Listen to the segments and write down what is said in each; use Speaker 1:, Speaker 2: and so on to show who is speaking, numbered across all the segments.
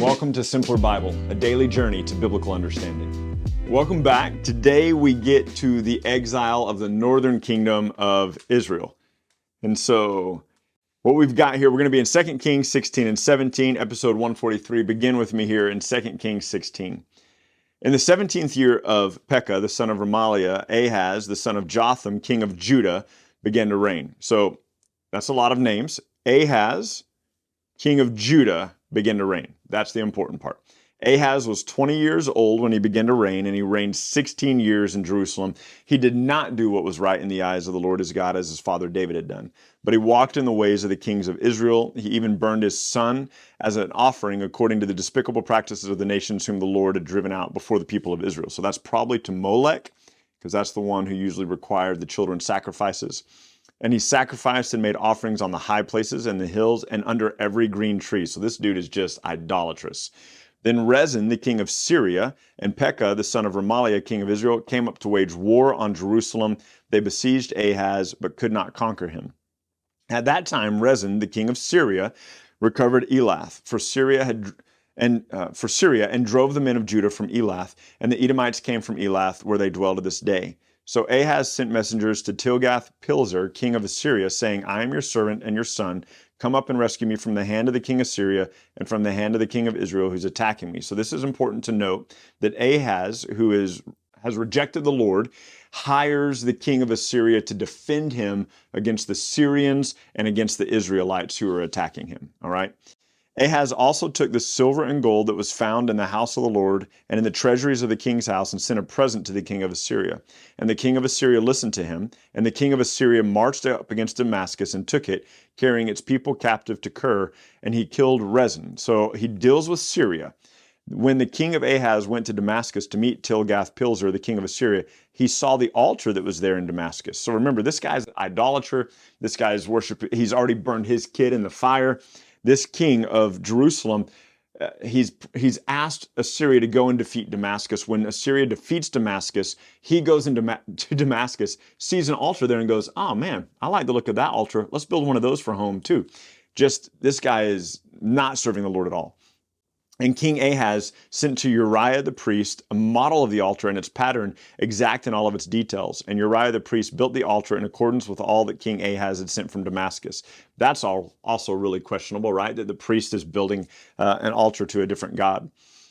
Speaker 1: Welcome to Simpler Bible, a daily journey to biblical understanding. Welcome back. Today we get to the exile of the northern kingdom of Israel. And so what we've got here, we're going to be in 2 Kings 16 and 17, episode 143. Begin with me here in 2 Kings 16. In the 17th year of Pekah, the son of Remaliah, Ahaz, the son of Jotham, king of Judah, began to reign. So that's a lot of names. Ahaz, king of Judah, began to reign. That's the important part. Ahaz was 20 years old when he began to reign, and he reigned 16 years in Jerusalem. He did not do what was right in the eyes of the Lord his God, as his father David had done. But he walked in the ways of the kings of Israel. He even burned his son as an offering according to the despicable practices of the nations whom the Lord had driven out before the people of Israel. So that's probably to Molech, because that's the one who usually required the children's sacrifices. And he sacrificed and made offerings on the high places and the hills and under every green tree. So this dude is just idolatrous. Then Rezin, the king of Syria, and Pekah, the son of Remaliah, king of Israel, came up to wage war on Jerusalem. They besieged Ahaz, but could not conquer him. At that time, Rezin, the king of Syria, recovered Elath, for Syria and drove the men of Judah from Elath, and the Edomites came from Elath, where they dwell to this day. So Ahaz sent messengers to Tilgath-Pilzer, king of Assyria, saying, I am your servant and your son. Come up and rescue me from the hand of the king of Syria and from the hand of the king of Israel who's attacking me. So this is important to note that Ahaz, who has rejected the Lord, hires the king of Assyria to defend him against the Syrians and against the Israelites who are attacking him. All right. Ahaz also took the silver and gold that was found in the house of the Lord and in the treasuries of the king's house and sent a present to the king of Assyria. And the king of Assyria listened to him, and the king of Assyria marched up against Damascus and took it, carrying its people captive to Kir, and he killed Rezin. So he deals with Syria. When the king of Ahaz went to Damascus to meet Tilgath-Pilzer, the king of Assyria, he saw the altar that was there in Damascus. So remember, this guy's an idolater. This guy's worship. He's already burned his kid in the fire. This king of Jerusalem, he's asked Assyria to go and defeat Damascus. When Assyria defeats Damascus, he goes into to Damascus, sees an altar there and goes, oh man, I like the look of that altar. Let's build one of those for home too. Just, this guy is not serving the Lord at all. And King Ahaz sent to Uriah the priest a model of the altar and its pattern, exact in all of its details. And Uriah the priest built the altar in accordance with all that King Ahaz had sent from Damascus. That's also really questionable, right? That the priest is building an altar to a different god.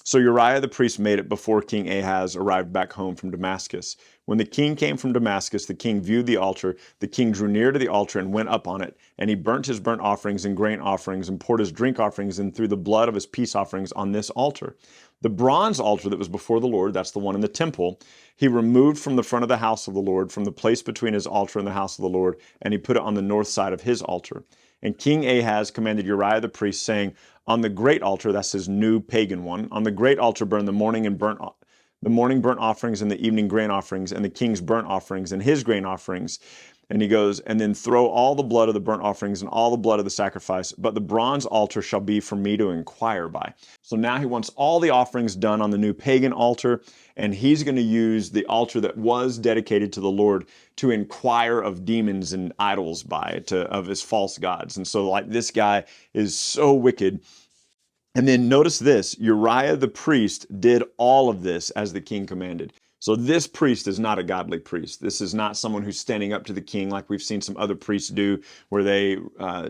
Speaker 1: So Uriah the priest made it before King Ahaz arrived back home from Damascus. When the king came from Damascus, the king viewed the altar. The king drew near to the altar and went up on it. And he burnt his burnt offerings and grain offerings and poured his drink offerings and threw the blood of his peace offerings on this altar. The bronze altar that was before the Lord, that's the one in the temple, he removed from the front of the house of the Lord, from the place between his altar and the house of the Lord, and he put it on the north side of his altar. And King Ahaz commanded Uriah the priest, saying, on the great altar, that's his new pagan one, on the great altar burn the morning burnt offerings and the evening grain offerings and the king's burnt offerings and his grain offerings. And he goes, and then throw all the blood of the burnt offerings and all the blood of the sacrifice, but the bronze altar shall be for me to inquire by. So now he wants all the offerings done on the new pagan altar, and he's going to use the altar that was dedicated to the Lord to inquire of demons and idols by, of his false gods. And so like this guy is so wicked. And then notice this, Uriah the priest did all of this as the king commanded. So this priest is not a godly priest. This is not someone who's standing up to the king like we've seen some other priests do, where they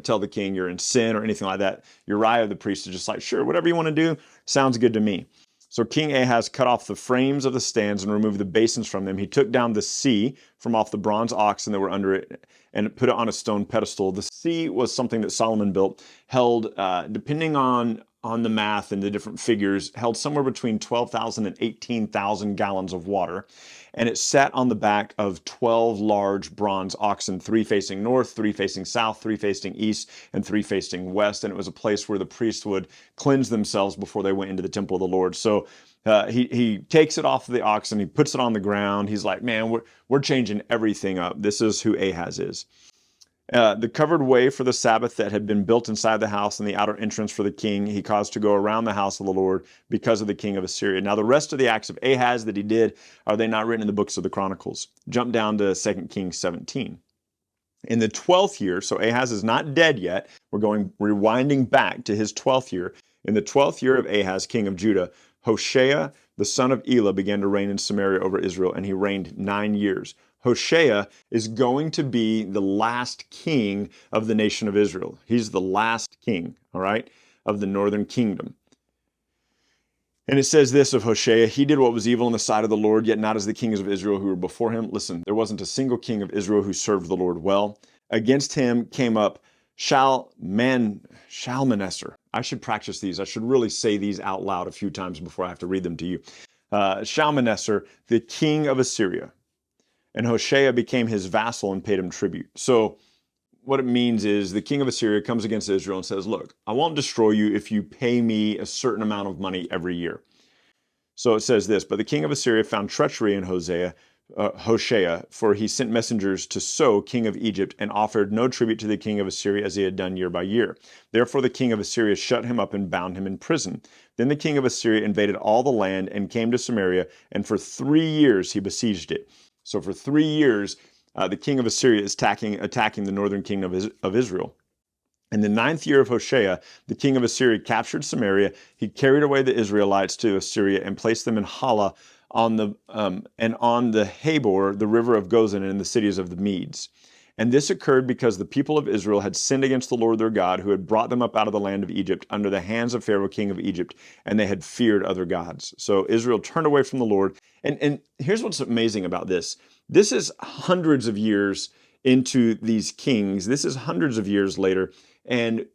Speaker 1: tell the king you're in sin or anything like that. Uriah the priest is just like, sure, whatever you want to do, sounds good to me. So King Ahaz cut off the frames of the stands and removed the basins from them. He took down the sea from off the bronze oxen that were under it and put it on a stone pedestal. The sea was something that Solomon built, held, depending on the math and the different figures, held somewhere between 12,000 and 18,000 gallons of water. And it sat on the back of 12 large bronze oxen, 3 facing north, 3 facing south, 3 facing east, and 3 facing west. And it was a place where the priests would cleanse themselves before they went into the temple of the Lord. So he takes it off of the oxen, he puts it on the ground. He's like, man, we're changing everything up. This is who Ahaz is. The covered way for the Sabbath that had been built inside the house and the outer entrance for the king, he caused to go around the house of the Lord because of the king of Assyria. Now the rest of the acts of Ahaz that he did, are they not written in the books of the Chronicles? Jump down to 2 Kings 17. In the 12th year, so Ahaz is not dead yet, we're rewinding back to his 12th year. In the 12th year of Ahaz, king of Judah, Hoshea, the son of Elah, began to reign in Samaria over Israel, and he reigned 9 years. Hoshea is going to be the last king of the nation of Israel. He's the last king, all right, of the northern kingdom. And it says this of Hoshea, he did what was evil in the sight of the Lord, yet not as the kings of Israel who were before him. Listen, there wasn't a single king of Israel who served the Lord well. Against him came up Shalmaneser. I should practice these. I should really say these out loud a few times before I have to read them to you. Shalmaneser, the king of Assyria. And Hoshea became his vassal and paid him tribute. So what it means is the king of Assyria comes against Israel and says, look, I won't destroy you if you pay me a certain amount of money every year. So it says this, but the king of Assyria found treachery in Hoshea, for he sent messengers to So, king of Egypt, and offered no tribute to the king of Assyria as he had done year by year. Therefore the king of Assyria shut him up and bound him in prison. Then the king of Assyria invaded all the land and came to Samaria, and for 3 years he besieged it. So for 3 years, the king of Assyria is attacking the northern kingdom of Israel. In the 9th year of Hoshea, the king of Assyria captured Samaria. He carried away the Israelites to Assyria and placed them in Hala and on the Habor, the river of Gozan, and in the cities of the Medes. And this occurred because the people of Israel had sinned against the Lord their God, who had brought them up out of the land of Egypt under the hands of Pharaoh, king of Egypt, and they had feared other gods. So Israel turned away from the Lord. And here's what's amazing about this. This is hundreds of years into these kings. This is hundreds of years later. And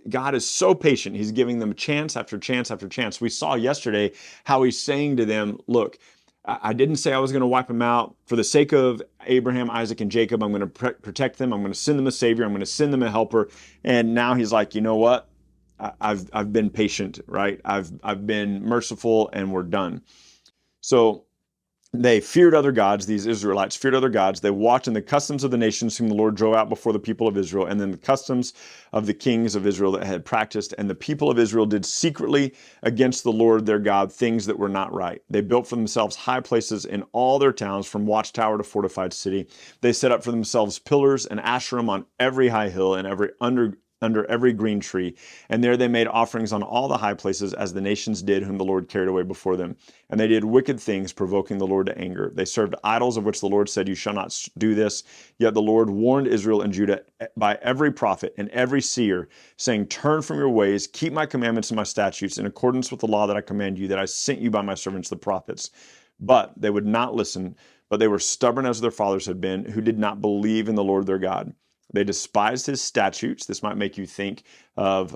Speaker 1: God is so patient. He's giving them chance after chance after chance. We saw yesterday how he's saying to them, look, I didn't say I was going to wipe them out. For the sake of Abraham, Isaac, and Jacob, I'm going to protect them. I'm going to send them a savior. I'm going to send them a helper. And now he's like, you know what? I've been patient, right? I've been merciful, and we're done. So they feared other gods. These Israelites feared other gods. They walked in the customs of the nations whom the Lord drove out before the people of Israel, and then the customs of the kings of Israel that had practiced. And the people of Israel did secretly against the Lord their God things that were not right. They built for themselves high places in all their towns, from watchtower to fortified city. They set up for themselves pillars and Asherim on every high hill and under every green tree. And there they made offerings on all the high places, as the nations did whom the Lord carried away before them. And they did wicked things, provoking the Lord to anger. They served idols, of which the Lord said, you shall not do this. Yet the Lord warned Israel and Judah by every prophet and every seer, saying, turn from your ways, keep my commandments and my statutes, in accordance with the law that I command you, that I sent you by my servants the prophets. But they would not listen, but they were stubborn as their fathers had been, who did not believe in the Lord their God. They despised his statutes. This might make you think of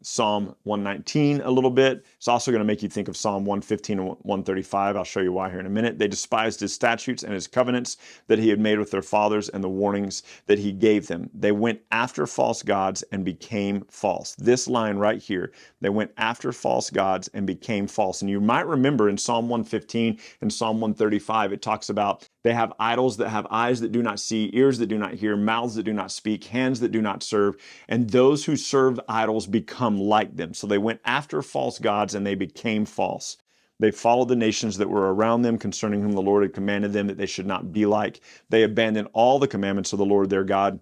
Speaker 1: Psalm 119 a little bit. It's also going to make you think of Psalm 115 and 135. I'll show you why here in a minute. They despised his statutes and his covenants that he had made with their fathers, and the warnings that he gave them. They went after false gods and became false. This line right here, they went after false gods and became false. And you might remember in Psalm 115 and Psalm 135, it talks about they have idols that have eyes that do not see, ears that do not hear, mouths that do not speak, hands that do not serve, and those who serve idols become like them. So they went after false gods and they became false. They followed the nations that were around them, concerning whom the Lord had commanded them that they should not be like. They abandoned all the commandments of the Lord their God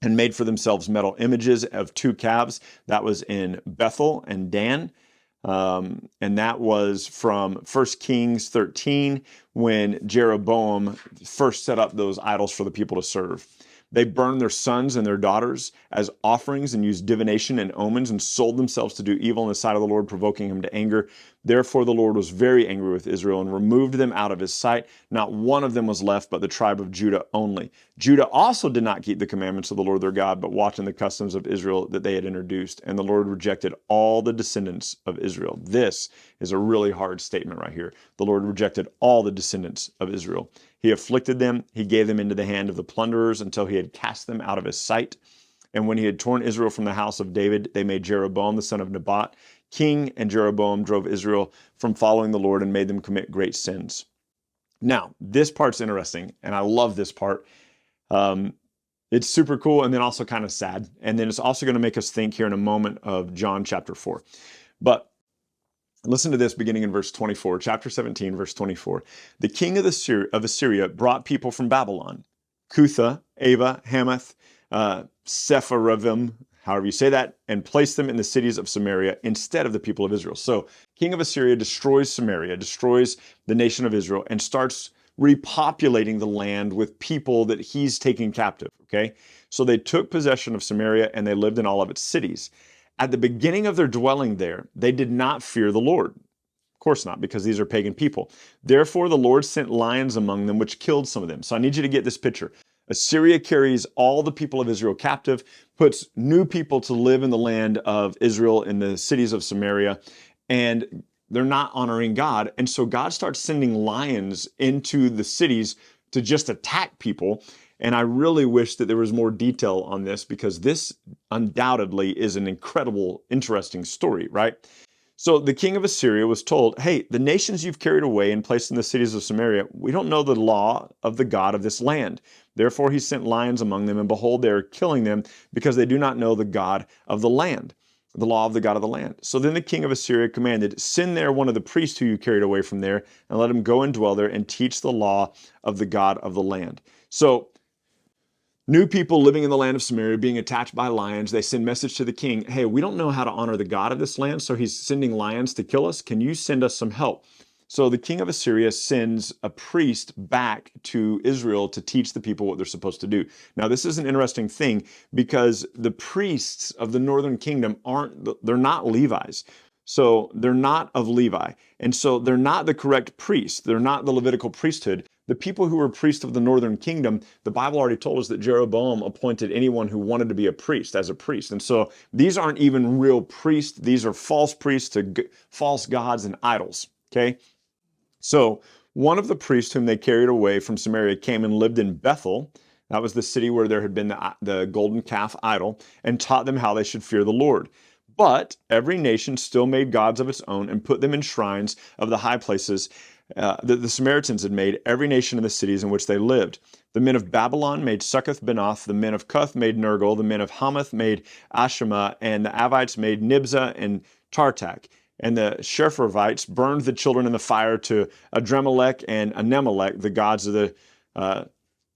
Speaker 1: and made for themselves metal images of 2 calves. That was in Bethel and Dan. And that was from 1 Kings 13, when Jeroboam first set up those idols for the people to serve. They burned their sons and their daughters as offerings and used divination and omens and sold themselves to do evil in the sight of the Lord, provoking him to anger. Therefore the Lord was very angry with Israel and removed them out of his sight. Not one of them was left, but the tribe of Judah only. Judah also did not keep the commandments of the Lord their God, but walked in the customs of Israel that they had introduced. And the Lord rejected all the descendants of Israel. This is a really hard statement right here. The Lord rejected all the descendants of Israel. He afflicted them. He gave them into the hand of the plunderers until he had cast them out of his sight. And when he had torn Israel from the house of David, they made Jeroboam the son of Nebat king, and Jeroboam drove Israel from following the Lord and made them commit great sins. Now, this part's interesting, and I love this part. It's super cool and then also kind of sad. And then it's also going to make us think here in a moment of John chapter 4. But listen to this beginning in verse 24, chapter 17, verse 24. The king of Assyria brought people from Babylon, Cutha, Ava, Hamath, Sepharvaim, however you say that, and placed them in the cities of Samaria instead of the people of Israel. So King of Assyria destroys Samaria, destroys the nation of Israel, and starts repopulating the land with people that he's taking captive, okay? So they took possession of Samaria and they lived in all of its cities. At the beginning of their dwelling there, they did not fear the Lord. Of course not, because these are pagan people. Therefore, the Lord sent lions among them, which killed some of them. So I need you to get this picture. Assyria carries all the people of Israel captive, puts new people to live in the land of Israel in the cities of Samaria, and they're not honoring God. And so God starts sending lions into the cities to just attack people. And I really wish that there was more detail on this, because this undoubtedly is an incredible, interesting story, right? So the king of Assyria was told, hey, the nations you've carried away and placed in the cities of Samaria, we don't know the law of the God of this land. Therefore he sent lions among them, and behold, they are killing them, because they do not know the God of the land, the law of the God of the land. So then the king of Assyria commanded, send there one of the priests who you carried away from there, and let him go and dwell there and teach the law of the God of the land. So new people living in the land of Samaria being attacked by lions, they send message to the king, hey, we don't know how to honor the God of this land, so he's sending lions to kill us. Can you send us some help? So the king of Assyria sends a priest back to Israel to teach the people what they're supposed to do. Now, this is an interesting thing, because the priests of the northern kingdom they're not Levites. So they're not of Levi. And so they're not the correct priests. They're not the Levitical priesthood. The people who were priests of the northern kingdom, the Bible already told us that Jeroboam appointed anyone who wanted to be a priest as a priest. And so these aren't even real priests. These are false priests to false gods and idols, okay? So one of the priests whom they carried away from Samaria came and lived in Bethel. That was the city where there had been the golden calf idol, and taught them how they should fear the Lord. But every nation still made gods of its own and put them in shrines of the high places that the Samaritans had made, every nation in the cities in which they lived. The men of Babylon made Succoth-Benoth, the men of Cuth made Nergal, the men of Hamath made Ashima, and the Avites made Nibzah and Tartak. And the Shepharvites burned the children in the fire to Adremelech and Anemelech, the gods of the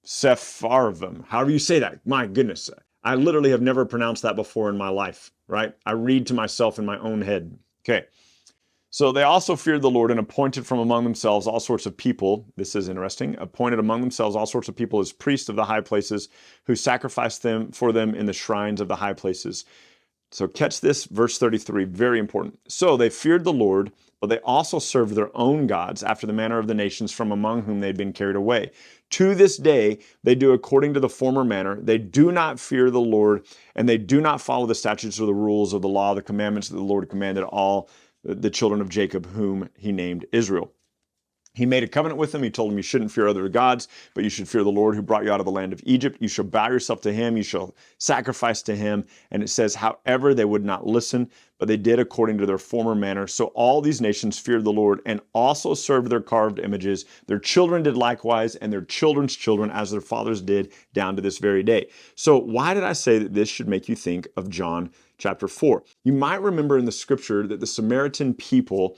Speaker 1: Sepharvim. However you say that. My goodness. I literally have never pronounced that before in my life, right? I read to myself in my own head. Okay. So they also feared the Lord and appointed from among themselves all sorts of people. This is interesting. Appointed among themselves all sorts of people as priests of the high places, who sacrificed them for them in the shrines of the high places. So catch this, verse 33, very important. So they feared the Lord, but they also served their own gods after the manner of the nations from among whom they'd been carried away. To this day, they do according to the former manner. They do not fear the Lord, and they do not follow the statutes or the rules of the law, the commandments that the Lord commanded all the children of Jacob, whom he named Israel. He made a covenant with them. He told them, you shouldn't fear other gods, but you should fear the Lord who brought you out of the land of Egypt. You shall bow yourself to him. You shall sacrifice to him. And it says, however, they would not listen, but they did according to their former manner. So all these nations feared the Lord and also served their carved images. Their children did likewise, and their children's children, as their fathers did, down to this very day. So why did I say that this should make you think of John chapter 4? You might remember in the scripture that the Samaritan people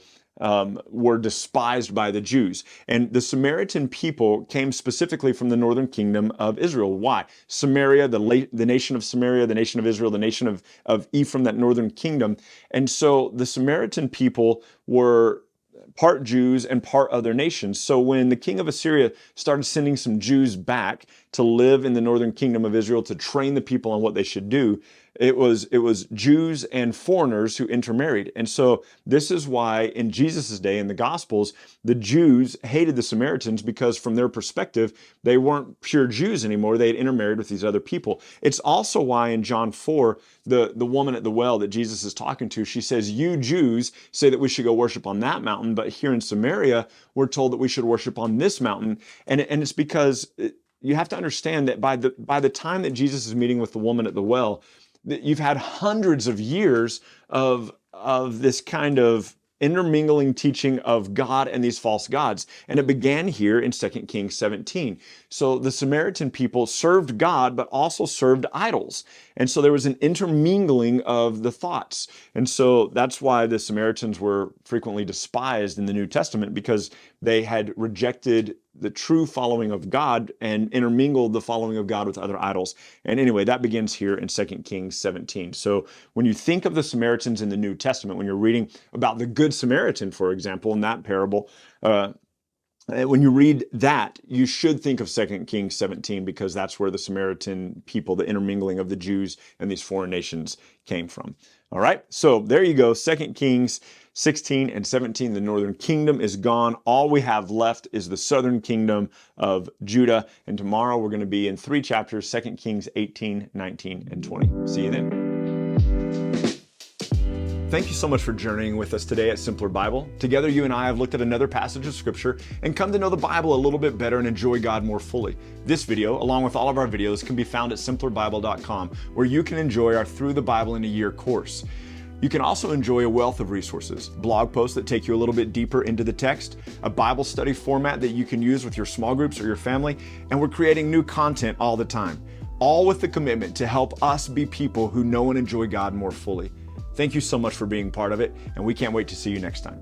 Speaker 1: were despised by the Jews. And the Samaritan people came specifically from the northern kingdom of Israel. Why? Samaria, the nation of Samaria, the nation of Israel, the nation of Ephraim, that northern kingdom. And so the Samaritan people were part Jews and part other nations. So when the king of Assyria started sending some Jews back to live in the northern kingdom of Israel to train the people on what they should do, it was Jews and foreigners who intermarried. And so this is why in Jesus' day in the Gospels, the Jews hated the Samaritans, because from their perspective, they weren't pure Jews anymore. They had intermarried with these other people. It's also why in John 4, the woman at the well that Jesus is talking to, she says, you Jews say that we should go worship on that mountain, but here in Samaria, we're told that we should worship on this mountain. And it's because you have to understand that by the time that Jesus is meeting with the woman at the well, that you've had hundreds of years of this kind of intermingling teaching of God and these false gods. And it began here in 2 Kings 17. So the Samaritan people served God, but also served idols. And so there was an intermingling of the thoughts. And so that's why the Samaritans were frequently despised in the New Testament, because they had rejected the true following of God and intermingled the following of God with other idols. And anyway, that begins here in 2 Kings 17. So when you think of the Samaritans in the New Testament, when you're reading about the Good Samaritan, for example, in that parable, when you read that, you should think of 2 Kings 17, because that's where the Samaritan people, the intermingling of the Jews and these foreign nations, came from. All right, so there you go, 2 Kings 16 and 17, the northern kingdom is gone. All we have left is the southern kingdom of Judah. And tomorrow we're going to be in 3 chapters, 2 Kings 18, 19, and 20. See you then. Thank you so much for journeying with us today at Simpler Bible. Together, you and I have looked at another passage of Scripture and come to know the Bible a little bit better and enjoy God more fully. This video, along with all of our videos, can be found at simplerbible.com, where you can enjoy our Through the Bible in a Year course. You can also enjoy a wealth of resources, blog posts that take you a little bit deeper into the text, a Bible study format that you can use with your small groups or your family, and we're creating new content all the time, all with the commitment to help us be people who know and enjoy God more fully. Thank you so much for being part of it, and we can't wait to see you next time.